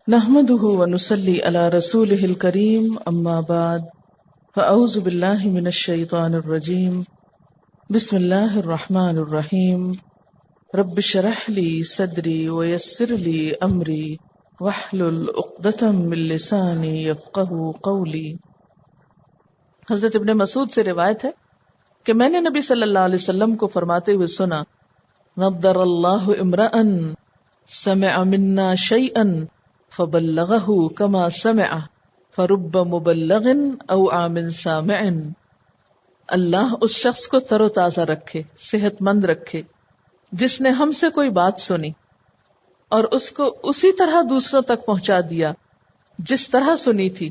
نحمده ونصلي على رسوله الكريم اما بعد فاعوذ بالله من الشيطان الرجيم بسم الله الرحمن الرحيم رب اشرح لي صدري ويسر لي امري واحلل عقدة من لساني يفقهوا قولي۔ حضرت ابن مسعود سے روایت ہے کہ میں نے نبی صلی اللہ علیہ وسلم کو فرماتے ہوئے سنا، نضر اللہ امرأ سمع منا شیئا فبلغه كما سمع فرب مبلغ اوعى من سامع۔ اللہ اس شخص کو تر و تازہ رکھے، صحت مند رکھے جس نے ہم سے کوئی بات سنی اور اس کو اسی طرح دوسروں تک پہنچا دیا جس طرح سنی تھی،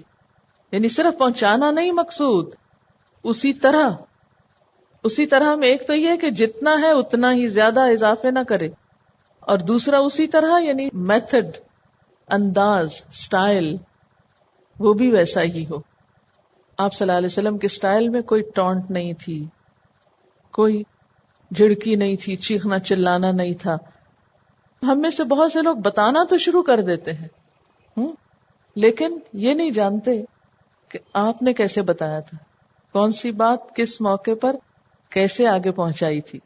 یعنی صرف پہنچانا نہیں مقصود، اسی طرح میں ایک تو یہ ہے کہ جتنا ہے اتنا ہی، زیادہ اضافے نہ کرے، اور دوسرا اسی طرح یعنی میتھڈ، انداز، سٹائل وہ بھی ویسا ہی ہو۔ آپ صلی اللہ علیہ وسلم کے سٹائل میں کوئی ٹونٹ نہیں تھی، کوئی جھڑکی نہیں تھی، چیخنا چلانا نہیں تھا۔ ہم میں سے بہت سے لوگ بتانا تو شروع کر دیتے ہیں لیکن یہ نہیں جانتے کہ آپ نے کیسے بتایا تھا، کون سی بات کس موقع پر کیسے آگے پہنچائی تھی،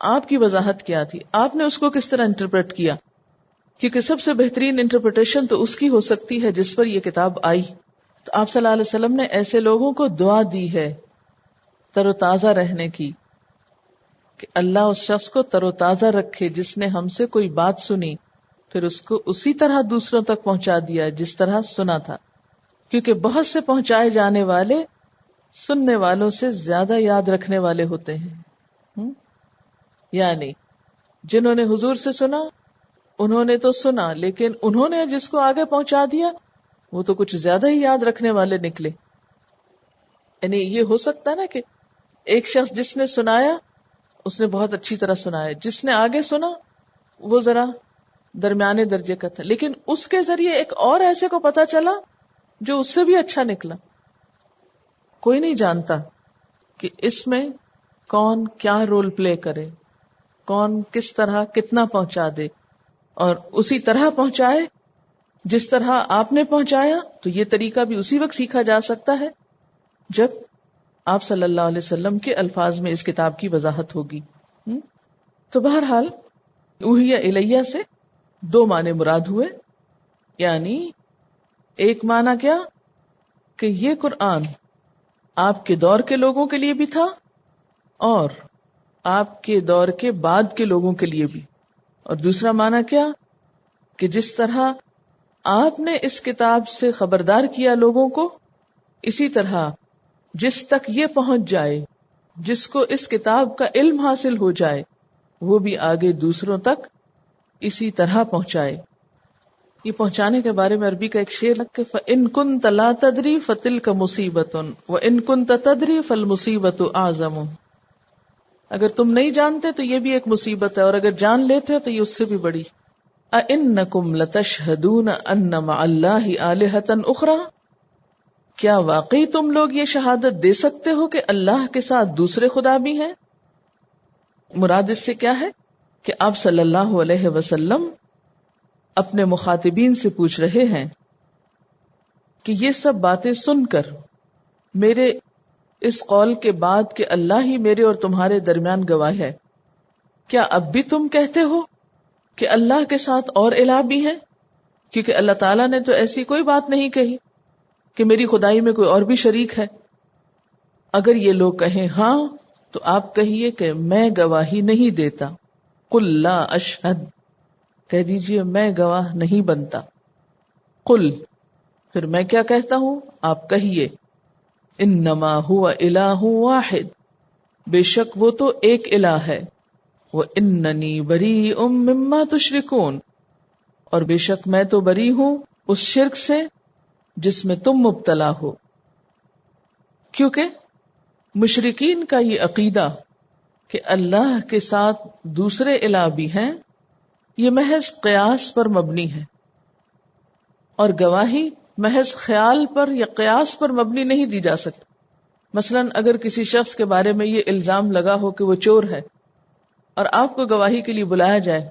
آپ کی وضاحت کیا تھی، آپ نے اس کو کس طرح انٹرپریٹ کیا، کیونکہ سب سے بہترین انٹرپریٹیشن تو اس کی ہو سکتی ہے جس پر یہ کتاب آئی۔ تو آپ صلی اللہ علیہ وسلم نے ایسے لوگوں کو دعا دی ہے تر و تازہ رہنے کی، کہ اللہ اس شخص کو تر و تازہ رکھے جس نے ہم سے کوئی بات سنی پھر اس کو اسی طرح دوسروں تک پہنچا دیا جس طرح سنا تھا، کیونکہ بہت سے پہنچائے جانے والے سننے والوں سے زیادہ یاد رکھنے والے ہوتے ہیں۔ یعنی جنہوں نے حضور سے سنا انہوں نے تو سنا، لیکن انہوں نے جس کو آگے پہنچا دیا وہ تو کچھ زیادہ ہی یاد رکھنے والے نکلے۔ یعنی یہ ہو سکتا ہے نا کہ ایک شخص جس نے سنایا اس نے بہت اچھی طرح سنایا، جس نے آگے سنا وہ ذرا درمیانے درجے کا تھا، لیکن اس کے ذریعے ایک اور ایسے کو پتا چلا جو اس سے بھی اچھا نکلا۔ کوئی نہیں جانتا کہ اس میں کون کیا رول پلے کرے، کون کس طرح کتنا پہنچا دے، اور اسی طرح پہنچائے جس طرح آپ نے پہنچایا۔ تو یہ طریقہ بھی اسی وقت سیکھا جا سکتا ہے جب آپ صلی اللہ علیہ وسلم کے الفاظ میں اس کتاب کی وضاحت ہوگی۔ تو بہرحال اوحی الیہ سے دو معنی مراد ہوئے، یعنی ایک معنی کیا کہ یہ قرآن آپ کے دور کے لوگوں کے لیے بھی تھا اور آپ کے دور کے بعد کے لوگوں کے لیے بھی، اور دوسرا معنی کیا کہ جس طرح آپ نے اس کتاب سے خبردار کیا لوگوں کو، اسی طرح جس تک یہ پہنچ جائے، جس کو اس کتاب کا علم حاصل ہو جائے، وہ بھی آگے دوسروں تک اسی طرح پہنچائے۔ یہ پہنچانے کے بارے میں عربی کا ایک شعر ہے کہ فَإِن كُنْتَ لَا تَدْرِي فَتِلْكَ مُصِيبَةٌ وَإِن كُنْتَ تَدْرِي فَالْمُصِيبَةُ أَعْظَمُ۔ اگر تم نہیں جانتے تو یہ بھی ایک مصیبت ہے، اور اگر جان لیتے ہو تو یہ اس سے بھی بڑی۔ أَإِنَّكُمْ لَتَشْهَدُونَ أَنَّ مَعَ اللَّهِ آلِهَةً أُخْرَى، کیا واقعی تم لوگ یہ شہادت دے سکتے ہو کہ اللہ کے ساتھ دوسرے خدا بھی ہیں؟ مراد اس سے کیا ہے کہ آپ صلی اللہ علیہ وسلم اپنے مخاطبین سے پوچھ رہے ہیں کہ یہ سب باتیں سن کر میرے اس قول کے بعد کہ اللہ ہی میرے اور تمہارے درمیان گواہ ہے، کیا اب بھی تم کہتے ہو کہ اللہ کے ساتھ اور الہ بھی ہیں؟ کیونکہ اللہ تعالیٰ نے تو ایسی کوئی بات نہیں کہی کہ میری خدائی میں کوئی اور بھی شریک ہے۔ اگر یہ لوگ کہیں ہاں تو آپ کہیے کہ میں گواہی نہیں دیتا، قل لا اشہد، کہہ دیجئے میں گواہ نہیں بنتا۔ قل، پھر میں کیا کہتا ہوں، آپ کہیے انما ہوا الہ واحد، بے شک وہ تو ایک الہ ہے، واننی بریء مما تشرکون، اور بے شک میں تو بری ہوں اس شرک سے جس میں تم مبتلا ہو۔ کیونکہ مشرکین کا یہ عقیدہ کہ اللہ کے ساتھ دوسرے الہ بھی ہیں، یہ محض قیاس پر مبنی ہے، اور گواہی محض خیال پر یا قیاس پر مبنی نہیں دی جا سکتی۔ مثلا اگر کسی شخص کے بارے میں یہ الزام لگا ہو کہ وہ چور ہے اور آپ کو گواہی کے لیے بلایا جائے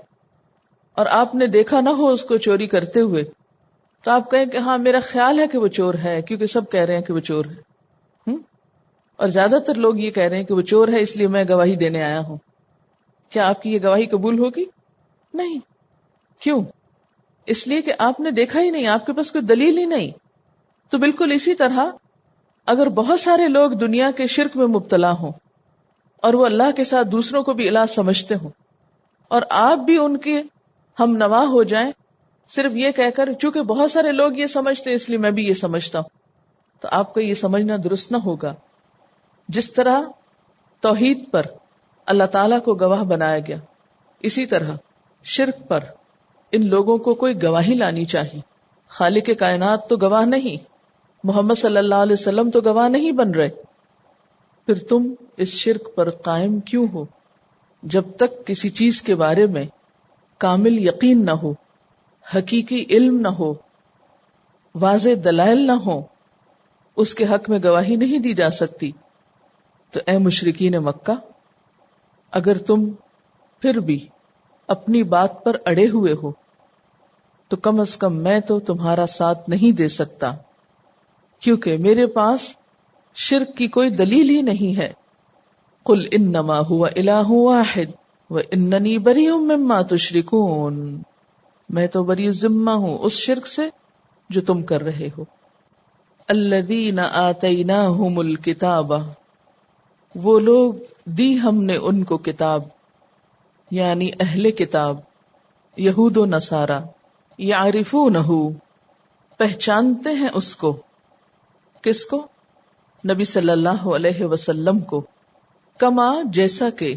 اور آپ نے دیکھا نہ ہو اس کو چوری کرتے ہوئے، تو آپ کہیں کہ ہاں میرا خیال ہے کہ وہ چور ہے، کیونکہ سب کہہ رہے ہیں کہ وہ چور ہے، اور زیادہ تر لوگ یہ کہہ رہے ہیں کہ وہ چور ہے اس لیے میں گواہی دینے آیا ہوں. کیا آپ کی یہ گواہی قبول ہوگی؟ نہیں. کیوں؟ اس لیے کہ آپ نے دیکھا ہی نہیں، آپ کے پاس کوئی دلیل ہی نہیں. تو بالکل اسی طرح اگر بہت سارے لوگ دنیا کے شرک میں مبتلا ہوں اور وہ اللہ کے ساتھ دوسروں کو بھی الہ سمجھتے ہوں، اور آپ بھی ان کے ہم نوا ہو جائیں صرف یہ کہہ کر چونکہ بہت سارے لوگ یہ سمجھتے ہیں اس لیے میں بھی یہ سمجھتا ہوں، تو آپ کا یہ سمجھنا درست نہ ہوگا. جس طرح توحید پر اللہ تعالیٰ کو گواہ بنایا گیا، اسی طرح شرک پر ان لوگوں کو کوئی گواہی لانی چاہیے. خالق کائنات تو گواہ نہیں، محمد صلی اللہ علیہ وسلم تو گواہ نہیں بن رہے، پھر تم اس شرک پر قائم کیوں ہو؟ جب تک کسی چیز کے بارے میں کامل یقین نہ ہو، حقیقی علم نہ ہو، واضح دلائل نہ ہو، اس کے حق میں گواہی نہیں دی جا سکتی. تو اے مشرکین مکہ، اگر تم پھر بھی اپنی بات پر اڑے ہوئے ہو تو کم از کم میں تو تمہارا ساتھ نہیں دے سکتا، کیونکہ میرے پاس شرک کی کوئی دلیل ہی نہیں ہے. قل انما هو الہ واحد واننی بریء مما تشرکون، میں تو بری ذمہ ہوں اس شرک سے جو تم کر رہے ہو. الذین آتیناہم الکتاب، وہ لوگ دی ہم نے ان کو کتاب، یعنی اہل کتاب یہود و نصارہ، یعرفونہ، پہچانتے ہیں اس کو. کس کو؟ نبی صلی اللہ علیہ وسلم کو. کما، جیسا کہ،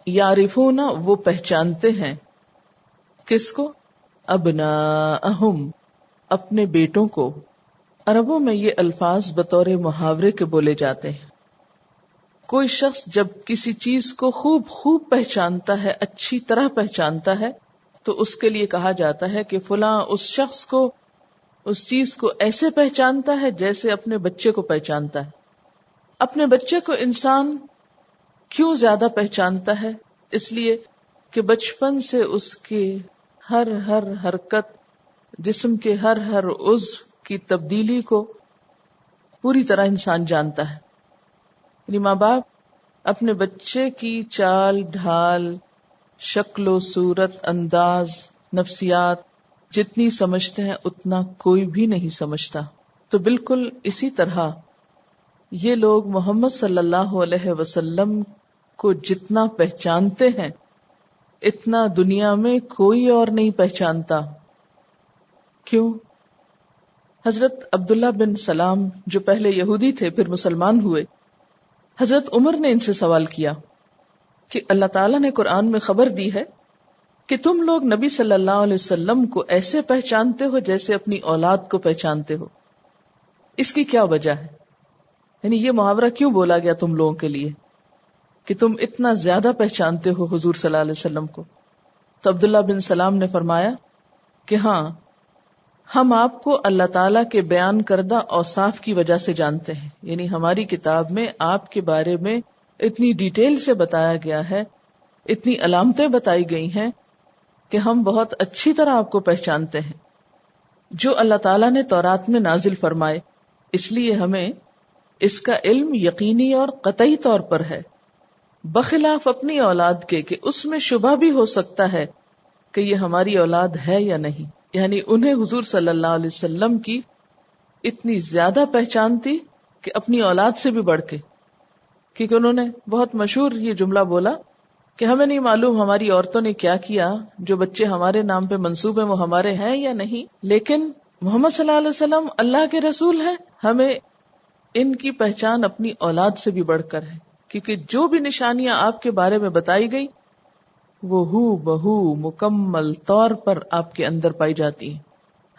یعرفون، وہ پہچانتے ہیں. کس کو؟ ابناءہم، اپنے بیٹوں کو. عربوں میں یہ الفاظ بطور محاورے کے بولے جاتے ہیں. کوئی شخص جب کسی چیز کو خوب پہچانتا ہے، اچھی طرح پہچانتا ہے، تو اس کے لیے کہا جاتا ہے کہ فلاں اس شخص کو، اس چیز کو ایسے پہچانتا ہے جیسے اپنے بچے کو پہچانتا ہے. اپنے بچے کو انسان کیوں زیادہ پہچانتا ہے؟ اس لیے کہ بچپن سے اس کے ہر حرکت، جسم کے ہر عضو کی تبدیلی کو پوری طرح انسان جانتا ہے. یعنی ماں باپ اپنے بچے کی چال ڈھال، شکل و صورت، انداز، نفسیات جتنی سمجھتے ہیں اتنا کوئی بھی نہیں سمجھتا. تو بالکل اسی طرح یہ لوگ محمد صلی اللہ علیہ وسلم کو جتنا پہچانتے ہیں اتنا دنیا میں کوئی اور نہیں پہچانتا. کیوں؟ حضرت عبداللہ بن سلام جو پہلے یہودی تھے پھر مسلمان ہوئے، حضرت عمر نے ان سے سوال کیا کہ اللہ تعالیٰ نے قرآن میں خبر دی ہے کہ تم لوگ نبی صلی اللہ علیہ وسلم کو ایسے پہچانتے ہو جیسے اپنی اولاد کو پہچانتے ہو، اس کی کیا وجہ ہے؟ یعنی یہ محاورہ کیوں بولا گیا تم لوگوں کے لیے کہ تم اتنا زیادہ پہچانتے ہو حضور صلی اللہ علیہ وسلم کو؟ تو عبداللہ بن سلام نے فرمایا کہ ہاں، ہم آپ کو اللہ تعالیٰ کے بیان کردہ اوصاف کی وجہ سے جانتے ہیں. یعنی ہماری کتاب میں آپ کے بارے میں اتنی ڈیٹیل سے بتایا گیا ہے، اتنی علامتیں بتائی گئی ہیں کہ ہم بہت اچھی طرح آپ کو پہچانتے ہیں جو اللہ تعالیٰ نے تورات میں نازل فرمائے. اس لیے ہمیں اس کا علم یقینی اور قطعی طور پر ہے، بخلاف اپنی اولاد کے کہ اس میں شبہ بھی ہو سکتا ہے کہ یہ ہماری اولاد ہے یا نہیں. یعنی انہیں حضور صلی اللہ علیہ وسلم کی اتنی زیادہ پہچان تھی کہ اپنی اولاد سے بھی بڑھ کے، کیونکہ انہوں نے بہت مشہور یہ جملہ بولا کہ ہمیں نہیں معلوم ہماری عورتوں نے کیا کیا، جو بچے ہمارے نام پہ منسوب ہیں وہ ہمارے ہیں یا نہیں، لیکن محمد صلی اللہ علیہ وسلم اللہ کے رسول ہیں، ہمیں ان کی پہچان اپنی اولاد سے بھی بڑھ کر ہے، کیونکہ جو بھی نشانیاں آپ کے بارے میں بتائی گئی وہ ہو بہو مکمل طور پر آپ کے اندر پائی جاتی ہیں.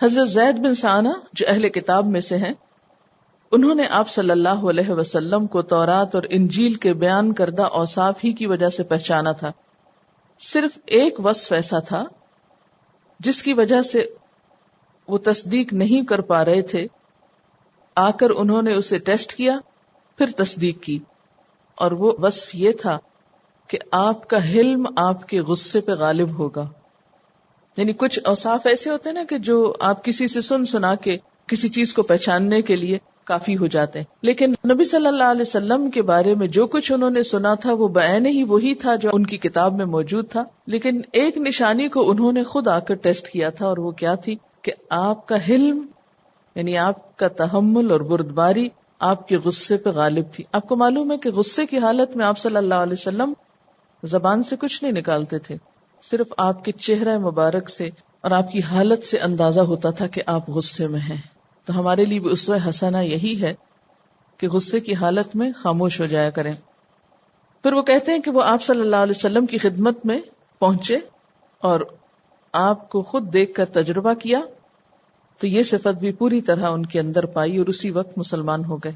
حضرت زید بن ثانہ جو اہل کتاب میں سے ہیں، انہوں نے آپ صلی اللہ علیہ وسلم کو تورات اور انجیل کے بیان کردہ اوصاف ہی کی وجہ سے پہچانا تھا. صرف ایک وصف ایسا تھا جس کی وجہ سے وہ تصدیق نہیں کر پا رہے تھے. آ کر انہوں نے اسے ٹیسٹ کیا، پھر تصدیق کی، اور وہ وصف یہ تھا کہ آپ کا حلم آپ کے غصے پہ غالب ہوگا. یعنی کچھ اوصاف ایسے ہوتے ہیں نا کہ جو آپ کسی سے سنا کے کسی چیز کو پہچاننے کے لیے کافی ہو جاتے ہیں، لیکن نبی صلی اللہ علیہ وسلم کے بارے میں جو کچھ انہوں نے سنا تھا وہ بعین ہی وہی تھا جو ان کی کتاب میں موجود تھا، لیکن ایک نشانی کو انہوں نے خود آ کر ٹیسٹ کیا تھا، اور وہ کیا تھی کہ آپ کا حلم، یعنی آپ کا تحمل اور بردباری آپ کے غصے پہ غالب تھی۔ آپ کو معلوم ہے کہ غصے کی حالت میں آپ صلی اللہ علیہ وسلم زبان سے کچھ نہیں نکالتے تھے، صرف آپ کے چہرہ مبارک سے اور آپ کی حالت سے اندازہ ہوتا تھا کہ آپ غصے میں ہیں۔ تو ہمارے لیے بھی اسوہ حسنہ یہی ہے کہ غصے کی حالت میں خاموش ہو جایا کریں۔ پھر وہ کہتے ہیں کہ وہ آپ صلی اللہ علیہ وسلم کی خدمت میں پہنچے اور آپ کو خود دیکھ کر تجربہ کیا، تو یہ صفت بھی پوری طرح ان کے اندر پائی اور اسی وقت مسلمان ہو گئے۔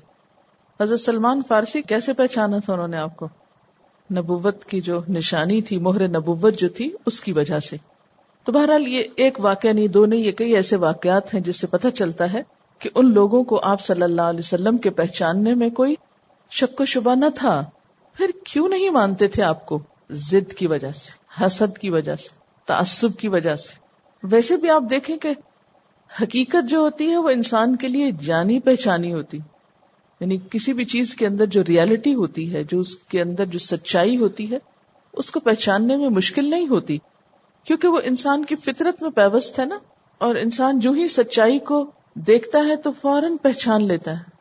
حضرت سلمان فارسی کیسے پہچانا تھا انہوں نے آپ کو؟ نبوت کی جو نشانی تھی، مہر نبوت جو تھی، اس کی وجہ سے۔ تو بہرحال یہ ایک واقعہ نہیں، دو نہیں، یہ کئی ایسے واقعات ہیں جس سے پتہ چلتا ہے کہ ان لوگوں کو آپ صلی اللہ علیہ وسلم کے پہچاننے میں کوئی شک و شبہ نہ تھا۔ پھر کیوں نہیں مانتے تھے آپ کو؟ ضد کی وجہ سے، حسد کی وجہ سے، تعصب کی وجہ سے۔ ویسے بھی آپ دیکھیں کہ حقیقت جو ہوتی ہے وہ انسان کے لیے جانی پہچانی ہوتی، یعنی کسی بھی چیز کے اندر جو ریالٹی ہوتی ہے، جو اس کے اندر جو سچائی ہوتی ہے، اس کو پہچاننے میں مشکل نہیں ہوتی، کیونکہ وہ انسان کی فطرت میں پیوست ہے نا، اور انسان جو ہی سچائی کو دیکھتا ہے تو فوراً پہچان لیتا ہے،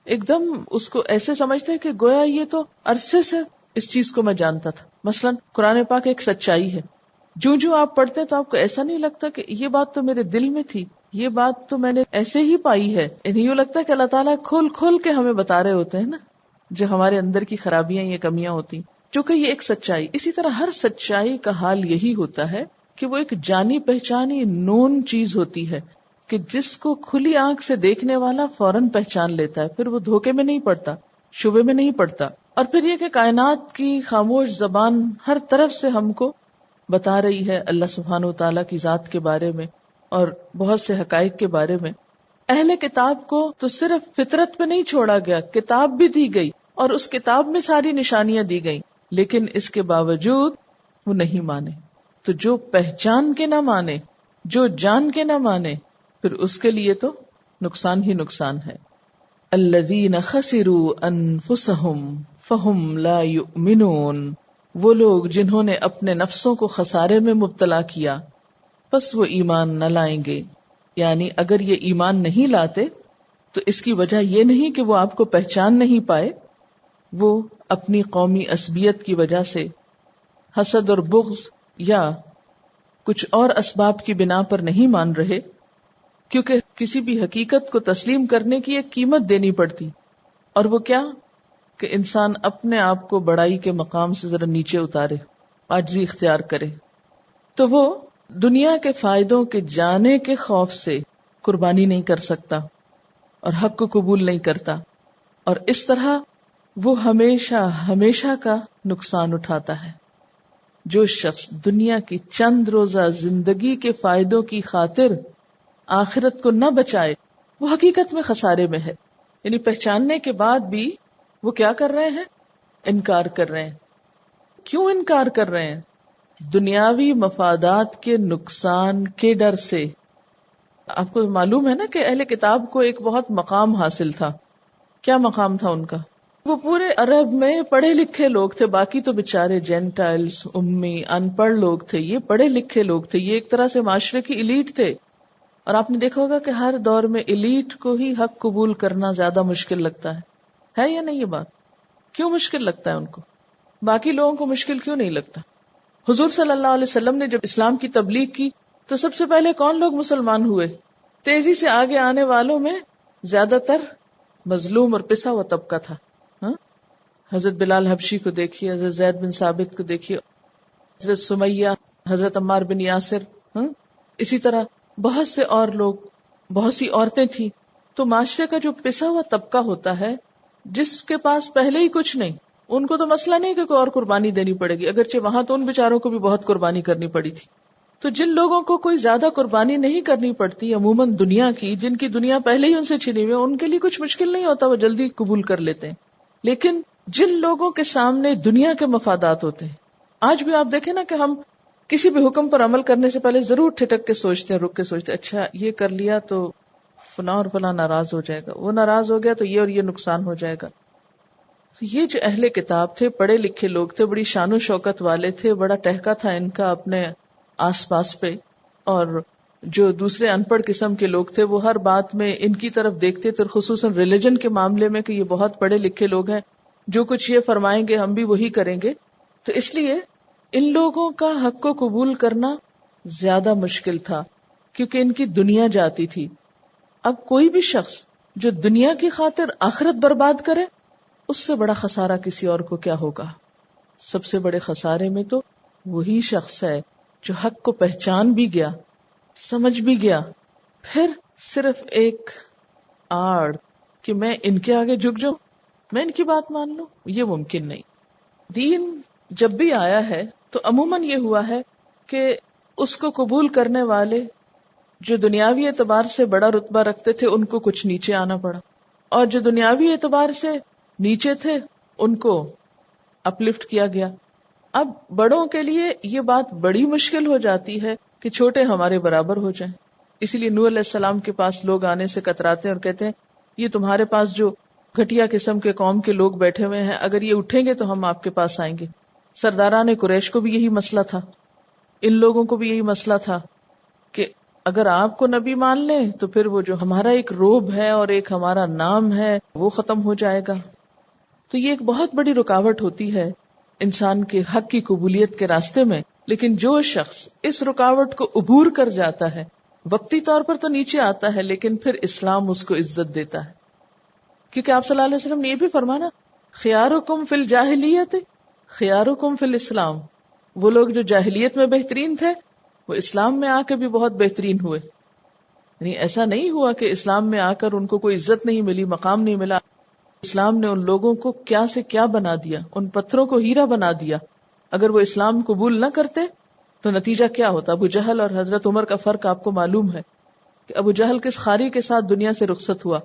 ایک دم اس کو ایسے سمجھتا ہے کہ گویا یہ تو عرصے سے اس چیز کو میں جانتا تھا۔ مثلا قرآن پاک ایک سچائی ہے، جو آپ پڑھتے ہیں تو آپ کو ایسا نہیں لگتا کہ یہ بات تو میرے دل میں تھی، یہ بات تو میں نے ایسے ہی پائی ہے، انہیں یوں لگتا ہے کہ اللہ تعالیٰ کھول کھول کے ہمیں بتا رہے ہوتے ہیں نا جو ہمارے اندر کی خرابیاں یا کمیاں ہوتی، چونکہ یہ ایک سچائی۔ اسی طرح ہر سچائی کا حال یہی ہوتا ہے کہ وہ ایک جانی پہچانی نون چیز ہوتی ہے کہ جس کو کھلی آنکھ سے دیکھنے والا فوراً پہچان لیتا ہے، پھر وہ دھوکے میں نہیں پڑتا، شبے میں نہیں پڑتا۔ اور پھر یہ کہ کائنات کی خاموش زبان ہر طرف سے ہم کو بتا رہی ہے اللہ سبحانہ وتعالیٰ کی ذات کے بارے میں اور بہت سے حقائق کے بارے میں۔ اہل کتاب کو تو صرف فطرت پہ نہیں چھوڑا گیا، کتاب بھی دی گئی اور اس کتاب میں ساری نشانیاں دی گئیں، لیکن اس کے باوجود وہ نہیں مانے۔ تو جو پہچان کے نہ مانے، جو جان کے نہ مانے، پھر اس کے لیے تو نقصان ہی نقصان ہے۔ الذین خسروا انفسهم فهم لا یؤمنون، وہ لوگ جنہوں نے اپنے نفسوں کو خسارے میں مبتلا کیا پس وہ ایمان نہ لائیں گے۔ یعنی اگر یہ ایمان نہیں لاتے تو اس کی وجہ یہ نہیں کہ وہ آپ کو پہچان نہیں پائے، وہ اپنی قومی عصبیت کی وجہ سے، حسد اور بغض یا کچھ اور اسباب کی بنا پر نہیں مان رہے، کیونکہ کسی بھی حقیقت کو تسلیم کرنے کی ایک قیمت دینی پڑتی، اور وہ کیا کہ انسان اپنے آپ کو بڑائی کے مقام سے ذرا نیچے اتارے، عاجزی اختیار کرے، تو وہ دنیا کے فائدوں کے جانے کے خوف سے قربانی نہیں کر سکتا اور حق کو قبول نہیں کرتا، اور اس طرح وہ ہمیشہ ہمیشہ کا نقصان اٹھاتا ہے۔ جو شخص دنیا کی چند روزہ زندگی کے فائدوں کی خاطر آخرت کو نہ بچائے، وہ حقیقت میں خسارے میں ہے۔ یعنی پہچاننے کے بعد بھی وہ کیا کر رہے ہیں؟ انکار کر رہے ہیں۔ کیوں انکار کر رہے ہیں؟ دنیاوی مفادات کے نقصان کے ڈر سے۔ آپ کو معلوم ہے نا کہ اہل کتاب کو ایک بہت مقام حاصل تھا۔ کیا مقام تھا ان کا؟ وہ پورے عرب میں پڑھے لکھے لوگ تھے، باقی تو بےچارے جینٹائلز، امی، ان پڑھ لوگ تھے، یہ پڑھے لکھے لوگ تھے، یہ ایک طرح سے معاشرے کی ایلیٹ تھے۔ اور آپ نے دیکھا ہوگا کہ ہر دور میں ایلیٹ کو ہی حق قبول کرنا زیادہ مشکل لگتا ہے یا نہیں؟ یہ بات کیوں مشکل لگتا ہے ان کو؟ باقی لوگوں کو مشکل کیوں نہیں لگتا؟ حضور صلی اللہ علیہ وسلم نے جب اسلام کی تبلیغ کی تو سب سے پہلے کون لوگ مسلمان ہوئے؟ تیزی سے آگے آنے والوں میں زیادہ تر مظلوم اور پسا ہوا طبقہ تھا۔ حضرت بلال حبشی کو دیکھیے، حضرت زید بن ثابت کو دیکھیے، حضرت سمیہ، حضرت عمار بن یاسر، اسی طرح بہت سے اور لوگ، بہت سی عورتیں تھیں۔ تو معاشرے کا جو پسا ہوا طبقہ ہوتا ہے، جس کے پاس پہلے ہی کچھ نہیں، ان کو تو مسئلہ نہیں کہ کوئی اور قربانی دینی پڑے گی، اگرچہ وہاں تو ان بیچاروں کو بھی بہت قربانی کرنی پڑی تھی۔ تو جن لوگوں کو کوئی زیادہ قربانی نہیں کرنی پڑتی عموماً دنیا کی، جن کی دنیا پہلے ہی ان سے چھنی ہوئی، ان کے لیے کچھ مشکل نہیں ہوتا، وہ جلدی قبول کر لیتے ہیں۔ لیکن جن لوگوں کے سامنے دنیا کے مفادات ہوتے ہیں، آج بھی آپ دیکھیں نا کہ ہم کسی بھی حکم پر عمل کرنے سے پہلے ضرور ٹھٹک کے سوچتے ہیں، رک کے سوچتے ہیں اچھا یہ کر لیا تو فلاں اور فلاں ناراض ہو جائے گا، وہ ناراض ہو گیا تو یہ اور یہ نقصان ہو جائے گا. تو یہ جو اہل کتاب تھے، پڑھے لکھے لوگ تھے، بڑی شان و شوکت والے تھے، بڑا ٹہکا تھا ان کا اپنے آس پاس پہ، اور جو دوسرے ان پڑھ قسم کے لوگ تھے وہ ہر بات میں ان کی طرف دیکھتے تھے، خصوصاً ریلیجن کے معاملے میں کہ یہ بہت پڑھے لکھے لوگ ہیں، جو کچھ یہ فرمائیں گے ہم بھی وہی کریں گے. تو اس لیے ان لوگوں کا حق کو قبول کرنا زیادہ مشکل تھا کیونکہ ان کی دنیا جاتی تھی. اب کوئی بھی شخص جو دنیا کی خاطر آخرت برباد کرے، اس سے بڑا خسارہ کسی اور کو کیا ہوگا. سب سے بڑے خسارے میں تو وہی شخص ہے جو حق کو پہچان بھی گیا، سمجھ بھی گیا، پھر صرف ایک آڑ کہ میں ان کے آگے جھک جاؤں، میں ان کی بات مان لوں، یہ ممکن نہیں. دین جب بھی آیا ہے تو عموماً یہ ہوا ہے کہ اس کو قبول کرنے والے جو دنیاوی اعتبار سے بڑا رتبہ رکھتے تھے ان کو کچھ نیچے آنا پڑا، اور جو دنیاوی اعتبار سے نیچے تھے ان کو اپلفٹ کیا گیا. اب بڑوں کے لیے یہ بات بڑی مشکل ہو جاتی ہے کہ چھوٹے ہمارے برابر ہو جائیں. اسی لیے نوح علیہ السلام کے پاس لوگ آنے سے کتراتے ہیں اور کہتے ہیں یہ تمہارے پاس جو گھٹیا قسم کے قوم کے لوگ بیٹھے ہوئے ہیں، اگر یہ اٹھیں گے تو ہم آپ کے پاس آئیں گے. سرداران قریش کو بھی یہی مسئلہ تھا، ان لوگوں کو بھی یہی مسئلہ تھا کہ اگر آپ کو نبی مان لیں تو پھر وہ جو ہمارا ایک روب ہے اور ایک ہمارا نام ہے وہ ختم ہو جائے گا. تو یہ ایک بہت بڑی رکاوٹ ہوتی ہے انسان کے حق کی قبولیت کے راستے میں. لیکن جو شخص اس رکاوٹ کو عبور کر جاتا ہے، وقتی طور پر تو نیچے آتا ہے لیکن پھر اسلام اس کو عزت دیتا ہے. کیونکہ آپ صلی اللہ علیہ وسلم نے یہ بھی فرمانا خیارکم فی الجاہلیت خیارکم فی الاسلام. وہ لوگ جو جاہلیت میں بہترین تھے وہ اسلام میں آ کے بھی بہت بہترین ہوئے. یعنی ایسا نہیں ہوا کہ اسلام میں آ کر ان کو کوئی عزت نہیں ملی، مقام نہیں ملا. اسلام نے ان لوگوں کو کیا سے کیا بنا دیا، ان پتھروں کو ہیرا بنا دیا. اگر وہ اسلام قبول نہ کرتے تو نتیجہ کیا ہوتا؟ ابو جہل اور حضرت عمر کا فرق آپ کو معلوم ہے کہ ابو جہل کس خاری کے ساتھ دنیا سے رخصت ہوا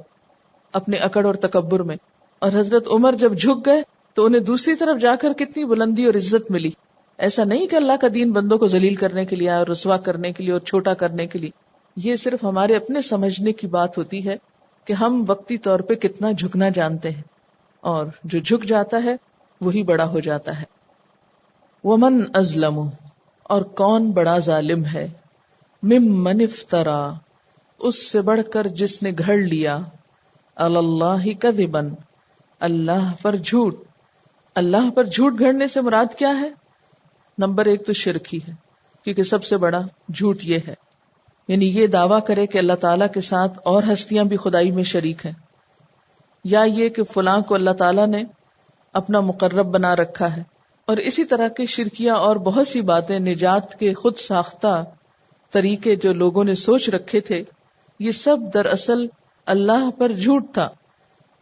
اپنے اکڑ اور تکبر میں، اور حضرت عمر جب جھک گئے تو انہیں دوسری طرف جا کر کتنی بلندی اور عزت ملی. ایسا نہیں کہ اللہ کا دین بندوں کو ذلیل کرنے کے لیے آیا اور رسوا کرنے کے لیے اور چھوٹا کرنے کے لیے. یہ صرف ہمارے اپنے سمجھنے کی بات ہوتی ہے کہ ہم وقتی طور پہ کتنا جھکنا جانتے ہیں، اور جو جھک جاتا ہے وہی بڑا ہو جاتا ہے. ومن ازلم، اور کون بڑا ظالم ہے، ممن افترا، اس سے بڑھ کر جس نے گھڑ لیا، علی اللہ کذبا، اللہ پر جھوٹ. اللہ پر جھوٹ گھڑنے سے مراد کیا ہے؟ نمبر ایک تو شرک ہی ہے، کیونکہ سب سے بڑا جھوٹ یہ ہے، یعنی یہ دعویٰ کرے کہ اللہ تعالیٰ کے ساتھ اور ہستیاں بھی خدائی میں شریک ہیں، یا یہ کہ فلاں کو اللہ تعالیٰ نے اپنا مقرب بنا رکھا ہے. اور اسی طرح کے شرکیہ اور بہت سی باتیں، نجات کے خود ساختہ طریقے جو لوگوں نے سوچ رکھے تھے، یہ سب دراصل اللہ پر جھوٹ تھا.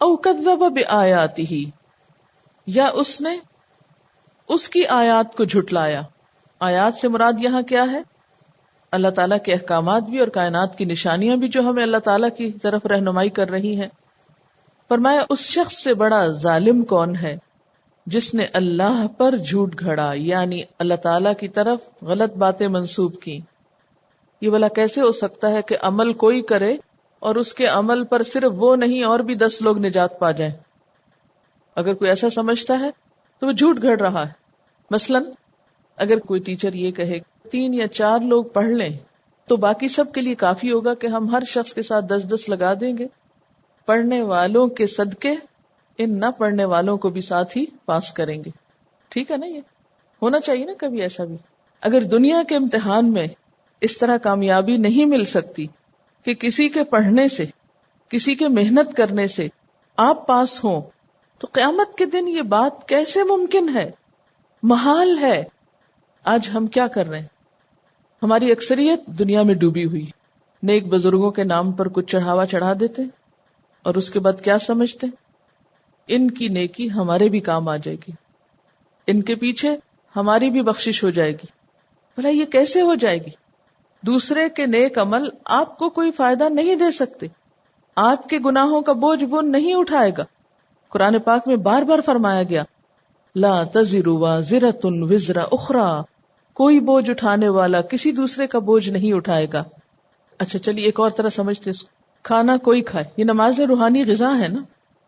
او کذب بآیاتہ، یا اس نے اس کی آیات کو جھٹلایا. آیات سے مراد یہاں کیا ہے؟ اللہ تعالیٰ کے احکامات بھی اور کائنات کی نشانیاں بھی جو ہمیں اللہ تعالیٰ کی طرف رہنمائی کر رہی ہیں. فرمایا اس شخص سے بڑا ظالم کون ہے جس نے اللہ پر جھوٹ گھڑا، یعنی اللہ تعالیٰ کی طرف غلط باتیں منسوب کی. یہ بھلا کیسے ہو سکتا ہے کہ عمل کوئی کرے اور اس کے عمل پر صرف وہ نہیں اور بھی 10 لوگ نجات پا جائیں؟ اگر کوئی ایسا سمجھتا ہے تو وہ جھوٹ گھڑ رہا ہے. مثلا اگر کوئی ٹیچر یہ کہے 3 یا 4 لوگ پڑھ لیں تو باقی سب کے لیے کافی ہوگا کہ ہم ہر شخص کے ساتھ 10-10 لگا دیں گے، پڑھنے والوں کے صدقے ان نہ پڑھنے والوں کو بھی ساتھ ہی پاس کریں گے. ٹھیک ہے نا؟ یہ ہونا چاہیے نا کبھی ایسا بھی. اگر دنیا کے امتحان میں اس طرح کامیابی نہیں مل سکتی کہ کسی کے پڑھنے سے، کسی کے محنت کرنے سے آپ پاس ہوں، تو قیامت کے دن یہ بات کیسے ممکن ہے؟ محال ہے. آج ہم کیا کر رہے ہیں؟ ہماری اکثریت دنیا میں ڈوبی ہوئی، نیک بزرگوں کے نام پر کچھ چڑھاوا چڑھا دیتے اور اس کے بعد کیا سمجھتے؟ ان کی نیکی ہمارے بھی کام آ جائے گی، ان کے پیچھے ہماری بھی بخشش ہو جائے گی. بھلا یہ کیسے ہو جائے گی؟ دوسرے کے نیک عمل آپ کو کوئی فائدہ نہیں دے سکتے، آپ کے گناہوں کا بوجھ وہ نہیں اٹھائے گا. قرآن پاک میں بار بار فرمایا گیا لا تزر وازرۃ وزر اخرى، کوئی بوجھ اٹھانے والا کسی دوسرے کا بوجھ نہیں اٹھائے گا. اچھا چلیے ایک اور طرح سمجھتے اس کو. کھانا کوئی کھائے، یہ نماز روحانی غذا ہے نا.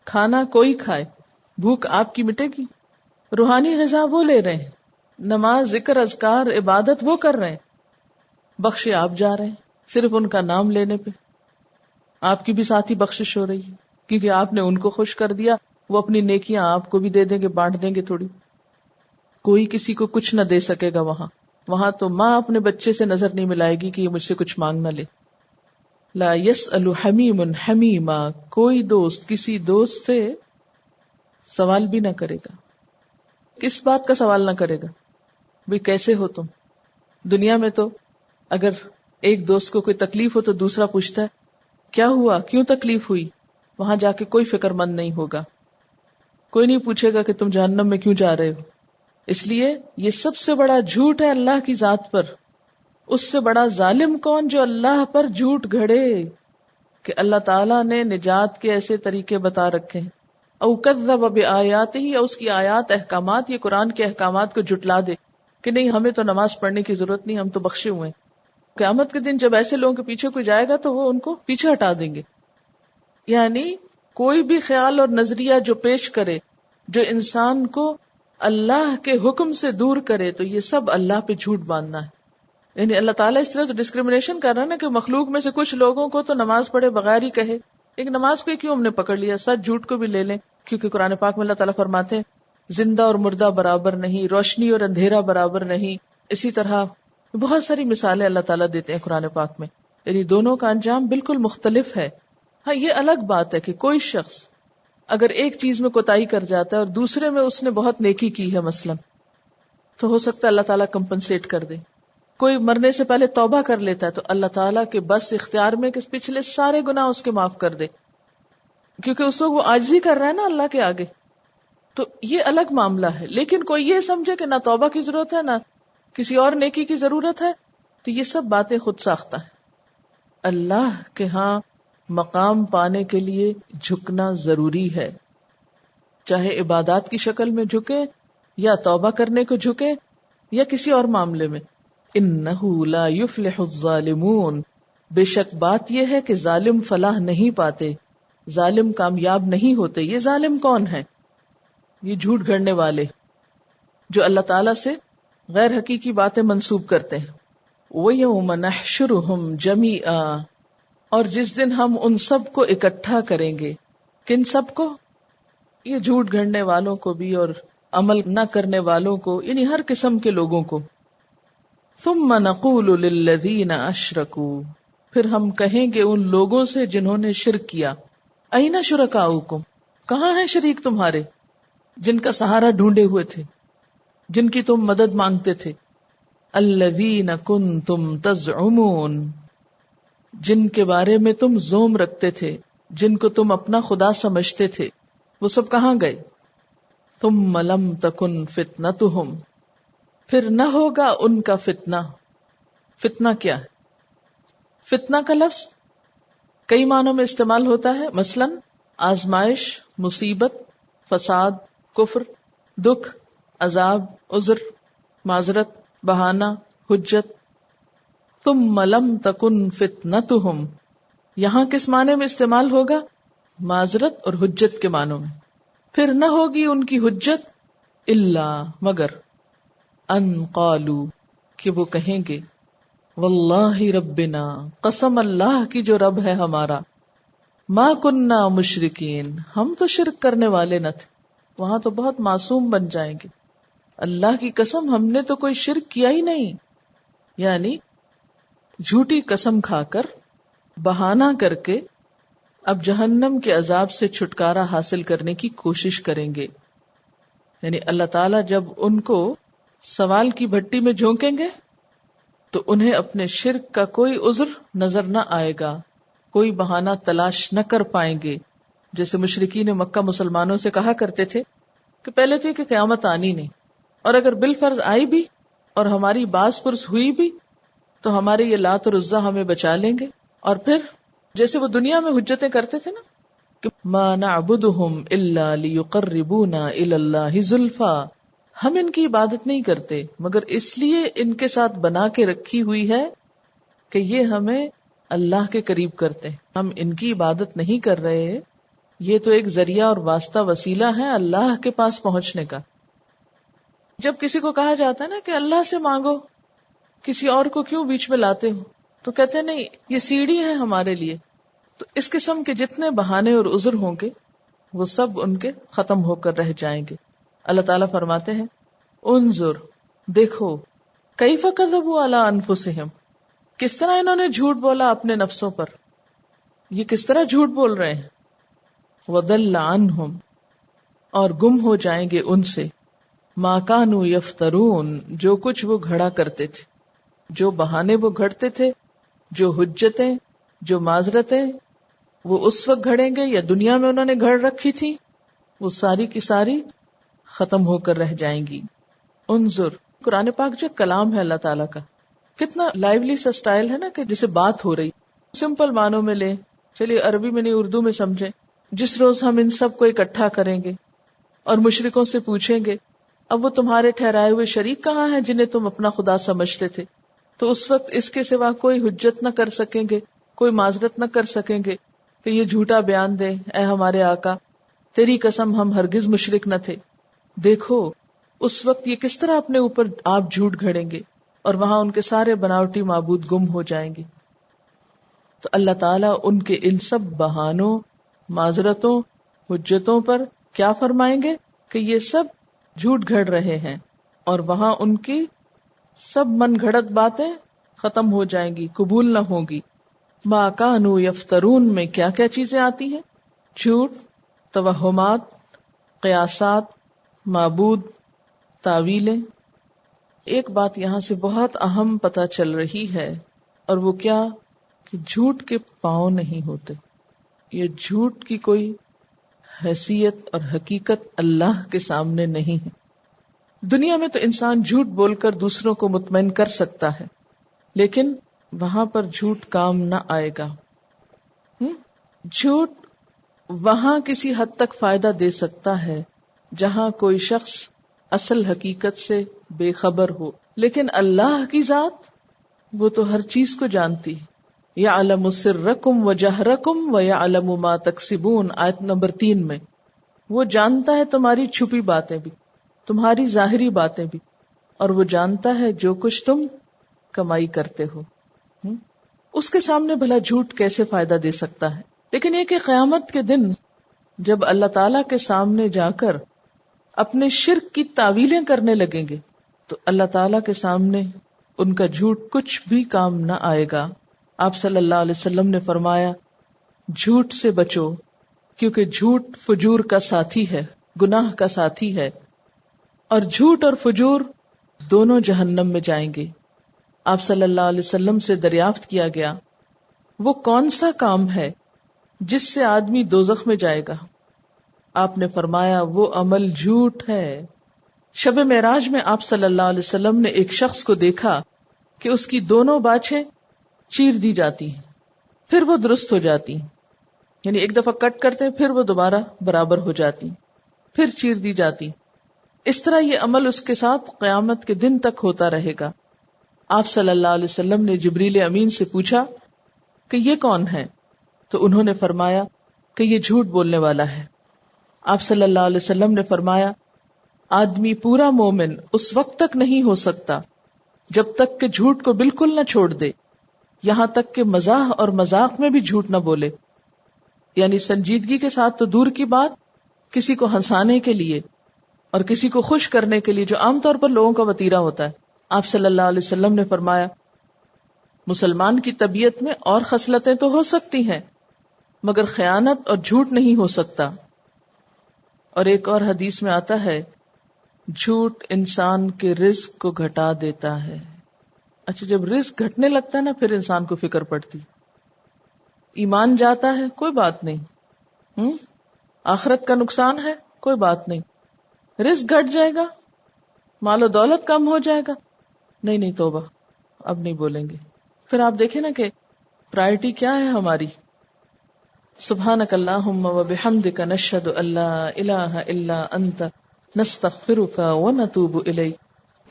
کھانا کوئی کھائے، بھوک آپ کی مٹے گی. روحانی غذا وہ لے رہے ہیں، نماز ذکر اذکار عبادت وہ کر رہے ہیں، بخشے آپ جا رہے ہیں صرف ان کا نام لینے پہ. آپ کی بھی ساتھی بخشش ہو رہی ہے کیونکہ آپ نے ان کو خوش کر دیا، وہ اپنی نیکیاں آپ کو بھی دے دیں گے، بانٹ دیں گے تھوڑی. کوئی کسی کو کچھ نہ دے سکے گا وہاں تو ماں اپنے بچے سے نظر نہیں ملائے گی کہ یہ مجھ سے کچھ مانگ نہ لے. لا یسأل حمیم حمیما، کوئی دوست کسی دوست سے سوال بھی نہ کرے گا. کس بات کا سوال نہ کرے گا؟ بھی کیسے ہو تم. دنیا میں تو اگر ایک دوست کو کوئی تکلیف ہو تو دوسرا پوچھتا ہے کیا ہوا، کیوں تکلیف ہوئی. وہاں جا کے کوئی فکر مند نہیں ہوگا، کوئی نہیں پوچھے گا کہ تم جہنم میں کیوں جا رہے ہو. اس لیے یہ سب سے بڑا جھوٹ ہے اللہ کی ذات پر. اس سے بڑا ظالم کون جو اللہ پر جھوٹ گھڑے کہ اللہ تعالیٰ نے نجات کے ایسے طریقے بتا رکھے ہیں. او کذب بآیاتہ، یا اس کی آیات احکامات، یہ قرآن کے احکامات کو جھٹلا دے کہ نہیں ہمیں تو نماز پڑھنے کی ضرورت نہیں، ہم تو بخشے ہوئے ہیں. قیامت کے دن جب ایسے لوگوں کے پیچھے کوئی جائے گا تو وہ ان کو پیچھے ہٹا دیں گے. یعنی کوئی بھی خیال اور نظریہ جو پیش کرے جو انسان کو اللہ کے حکم سے دور کرے تو یہ سب اللہ پہ جھوٹ باندھنا ہے. یعنی اللہ تعالیٰ اس طرح تو ڈسکریمنیشن کر رہا ہے نا کہ مخلوق میں سے کچھ لوگوں کو تو نماز پڑھے بغیر ہی کہے. ایک نماز کو کیوں ہم نے پکڑ لیا، سچ جھوٹ کو بھی لے لیں. کیونکہ قرآن پاک میں اللہ تعالیٰ فرماتے ہیں زندہ اور مردہ برابر نہیں، روشنی اور اندھیرا برابر نہیں. اسی طرح بہت ساری مثالیں اللہ تعالیٰ دیتے ہیں قرآن پاک میں. یعنی دونوں کا انجام بالکل مختلف ہے. ہاں یہ الگ بات ہے کہ کوئی شخص اگر ایک چیز میں کوتاہی کر جاتا ہے اور دوسرے میں اس نے بہت نیکی کی ہے مثلا، تو ہو سکتا ہے اللہ تعالیٰ کمپنسیٹ کر دے. کوئی مرنے سے پہلے توبہ کر لیتا ہے تو اللہ تعالیٰ کے بس اختیار میں کہ پچھلے سارے گناہ اس کے معاف کر دے، کیونکہ اس وقت وہ عاجزی کر رہا ہے نا اللہ کے آگے. تو یہ الگ معاملہ ہے. لیکن کوئی یہ سمجھے کہ نہ توبہ کی ضرورت ہے نہ کسی اور نیکی کی ضرورت ہے، تو یہ سب باتیں خود ساختہ ہیں. اللہ کے ہاں مقام پانے کے لیے جھکنا ضروری ہے، چاہے عبادات کی شکل میں جھکے یا توبہ کرنے کو جھکے یا کسی اور معاملے میں. انہ لا یفلح الظالمون، بے شک بات یہ ہے کہ ظالم فلاح نہیں پاتے، ظالم کامیاب نہیں ہوتے. یہ ظالم کون ہے؟ یہ جھوٹ گھڑنے والے جو اللہ تعالیٰ سے غیر حقیقی باتیں منسوب کرتے ہیں. وَيَوْمَ نَحْشُرُهُمْ جَمِيعًا، اور جس دن ہم ان سب کو اکٹھا کریں گے. کن سب کو؟ یہ جھوٹ گھڑنے والوں کو بھی اور عمل نہ کرنے والوں کو، یعنی ہر قسم کے لوگوں کو. ثُمَّ نَقُولُ لِلَّذِينَ أَشْرَكُوا، پھر ہم کہیں گے ان لوگوں سے جنہوں نے شرک کیا. أَيْنَ شُرَكَاؤُكُمْ، کہاں ہیں شریک تمہارے جن کا سہارا ڈھونڈے ہوئے تھے، جن کی تم مدد مانگتے تھے. الذین کنتم تزعمون، جن کے بارے میں تم زوم رکھتے تھے، جن کو تم اپنا خدا سمجھتے تھے، وہ سب کہاں گئے؟ ثم لم تکن فتنتہم، پھر نہ ہوگا ان کا فتنہ. فتنہ کیا ہے؟ فتنہ کا لفظ کئی معنوں میں استعمال ہوتا ہے، مثلا آزمائش، مصیبت، فساد، کفر، دکھ، عذاب، عذر، معذرت، بہانہ، حجت. ثم لم تکن فتنتہم، یہاں کس معنی میں استعمال ہوگا؟ معذرت اور حجت کے معنوں میں. پھر نہ ہوگی ان کی حجت الا مگر ان قالوا، کہ وہ کہیں گے واللہ ربنا، قسم اللہ کی جو رب ہے ہمارا، ما کننا مشرکین، ہم تو شرک کرنے والے نہ تھے. وہاں تو بہت معصوم بن جائیں گے. اللہ کی قسم ہم نے تو کوئی شرک کیا ہی نہیں. یعنی جھوٹی قسم کھا کر، بہانہ کر کے اب جہنم کے عذاب سے چھٹکارا حاصل کرنے کی کوشش کریں گے. یعنی اللہ تعالیٰ جب ان کو سوال کی بھٹی میں جھونکیں گے تو انہیں اپنے شرک کا کوئی عذر نظر نہ آئے گا، کوئی بہانہ تلاش نہ کر پائیں گے. جیسے مشرکین مکہ مسلمانوں سے کہا کرتے تھے کہ پہلے تو یہ کہ قیامت آنی نہیں، اور اگر بالفرض آئی بھی اور ہماری باز پرس ہوئی بھی تو ہمارے یہ لات اور عزا ہمیں بچا لیں گے. اور پھر جیسے وہ دنیا میں حجتیں کرتے تھے نا کہ ما نعبدهم الا ليقربونا الى الله زلفى، ہم ان کی عبادت نہیں کرتے مگر اس لیے ان کے ساتھ بنا کے رکھی ہوئی ہے کہ یہ ہمیں اللہ کے قریب کرتے ہیں. ہم ان کی عبادت نہیں کر رہے، یہ تو ایک ذریعہ اور واسطہ وسیلہ ہے اللہ کے پاس پہنچنے کا. جب کسی کو کہا جاتا ہے نا کہ اللہ سے مانگو، کسی اور کو کیوں بیچ میں لاتے ہو، تو کہتے ہیں نہیں یہ سیڑھی ہے ہمارے لیے. تو اس قسم کے جتنے بہانے اور عذر ہوں گے وہ سب ان کے ختم ہو کر رہ جائیں گے. اللہ تعالیٰ فرماتے ہیں انظر، دیکھو، کیف کذبوا علی انفسہم، کس طرح انہوں نے جھوٹ بولا اپنے نفسوں پر. یہ کس طرح جھوٹ بول رہے ہیں. وضل عنہم، اور گم ہو جائیں گے ان سے، ما کانوا یفترون، جو کچھ وہ گھڑا کرتے تھے، جو بہانے وہ گھڑتے تھے، جو حجتیں، جو معذرتیں وہ اس وقت گھڑیں گے یا دنیا میں انہوں نے گھڑ رکھی تھی، وہ ساری کی ساری ختم ہو کر رہ جائیں گی. انظر، قرآن پاک جو کلام ہے اللہ تعالیٰ کا، کتنا لائیولی سا سٹائل ہے نا کہ جسے بات ہو رہی، سمپل معنوں میں لیں، چلیے عربی میں نہیں اردو میں سمجھیں. جس روز ہم ان سب کو اکٹھا کریں گے اور مشرکوں سے پوچھیں گے اب وہ تمہارے ٹھہرائے ہوئے شریک کہاں ہیں جنہیں تم اپنا خدا سمجھتے تھے، تو اس وقت اس کے سوا کوئی حجت نہ کر سکیں گے، کوئی معذرت نہ کر سکیں گے کہ یہ جھوٹا بیان دے، اے ہمارے آقا تیری قسم ہم ہرگز مشرک نہ تھے. دیکھو اس وقت یہ کس طرح اپنے اوپر آپ جھوٹ گھڑیں گے اور وہاں ان کے سارے بناوٹی معبود گم ہو جائیں گے. تو اللہ تعالیٰ ان کے ان سب بہانوں، معذرتوں، حجتوں پر کیا فرمائیں گے کہ یہ سب جھوٹ گھڑ رہے ہیں، اور وہاں ان کی سب من گھڑت باتیں ختم ہو جائیں گی، قبول نہ ہوں گی. ما کانوا یفترون میں کیا کیا چیزیں آتی ہیں؟ جھوٹ، توہمات، قیاسات، معبود، تعویلیں. ایک بات یہاں سے بہت اہم پتہ چل رہی ہے، اور وہ کیا کہ جھوٹ کے پاؤں نہیں ہوتے. یہ جھوٹ کی کوئی حیثیت اور حقیقت اللہ کے سامنے نہیں ہے. دنیا میں تو انسان جھوٹ بول کر دوسروں کو مطمئن کر سکتا ہے، لیکن وہاں پر جھوٹ کام نہ آئے گا. جھوٹ وہاں کسی حد تک فائدہ دے سکتا ہے جہاں کوئی شخص اصل حقیقت سے بے خبر ہو، لیکن اللہ کی ذات وہ تو ہر چیز کو جانتی ہے. یعلم سرکم وجہرکم ویعلم ما تکسبون، آیت نمبر 3 میں. وہ جانتا ہے تمہاری چھپی باتیں بھی، تمہاری ظاہری باتیں بھی، اور وہ جانتا ہے جو کچھ تم کمائی کرتے ہو. اس کے سامنے بھلا جھوٹ کیسے فائدہ دے سکتا ہے؟ لیکن یہ کہ قیامت کے دن جب اللہ تعالیٰ کے سامنے جا کر اپنے شرک کی تعویلیں کرنے لگیں گے تو اللہ تعالیٰ کے سامنے ان کا جھوٹ کچھ بھی کام نہ آئے گا. آپ صلی اللہ علیہ وسلم نے فرمایا جھوٹ سے بچو، کیونکہ جھوٹ فجور کا ساتھی ہے، گناہ کا ساتھی ہے، اور جھوٹ اور فجور دونوں جہنم میں جائیں گے. آپ صلی اللہ علیہ وسلم سے دریافت کیا گیا وہ کون سا کام ہے جس سے آدمی دوزخ میں جائے گا؟ آپ نے فرمایا وہ عمل جھوٹ ہے. شب معراج میں آپ صلی اللہ علیہ وسلم نے ایک شخص کو دیکھا کہ اس کی دونوں باچھیں چیر دی جاتی ہیں، پھر وہ درست ہو جاتی ہیں، یعنی ایک دفعہ کٹ کرتے ہیں پھر وہ دوبارہ برابر ہو جاتی ہیں، پھر چیر دی جاتی. اس طرح یہ عمل اس کے ساتھ قیامت کے دن تک ہوتا رہے گا. آپ صلی اللہ علیہ وسلم نے جبریل امین سے پوچھا کہ یہ کون ہے؟ تو انہوں نے فرمایا کہ یہ جھوٹ بولنے والا ہے. آپ صلی اللہ علیہ وسلم نے فرمایا آدمی پورا مومن اس وقت تک نہیں ہو سکتا جب تک کہ جھوٹ کو بالکل نہ چھوڑ دے، یہاں تک کہ مزاح اور مذاق میں بھی جھوٹ نہ بولے. یعنی سنجیدگی کے ساتھ تو دور کی بات، کسی کو ہنسانے کے لیے اور کسی کو خوش کرنے کے لیے جو عام طور پر لوگوں کا وتیرہ ہوتا ہے. آپ صلی اللہ علیہ وسلم نے فرمایا مسلمان کی طبیعت میں اور خصلتیں تو ہو سکتی ہیں مگر خیانت اور جھوٹ نہیں ہو سکتا. اور ایک اور حدیث میں آتا ہے جھوٹ انسان کے رزق کو گھٹا دیتا ہے. اچھا جب رزق گھٹنے لگتا ہے نا پھر انسان کو فکر پڑتی. ایمان جاتا ہے کوئی بات نہیں، آخرت کا نقصان ہے کوئی بات نہیں، رزق گھٹ جائے گا، مال و دولت کم ہو جائے گا، نہیں توبہ اب نہیں بولیں گے. پھر آپ دیکھیں نا کہ پرائرٹی کیا ہے ہماری. سبحانک اللہم و بحمدک نشہد ان لا الہ الا انت نستغفرک ونتوب الیک۔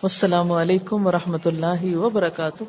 والسلام علیکم ورحمۃ اللہ وبرکاتہ۔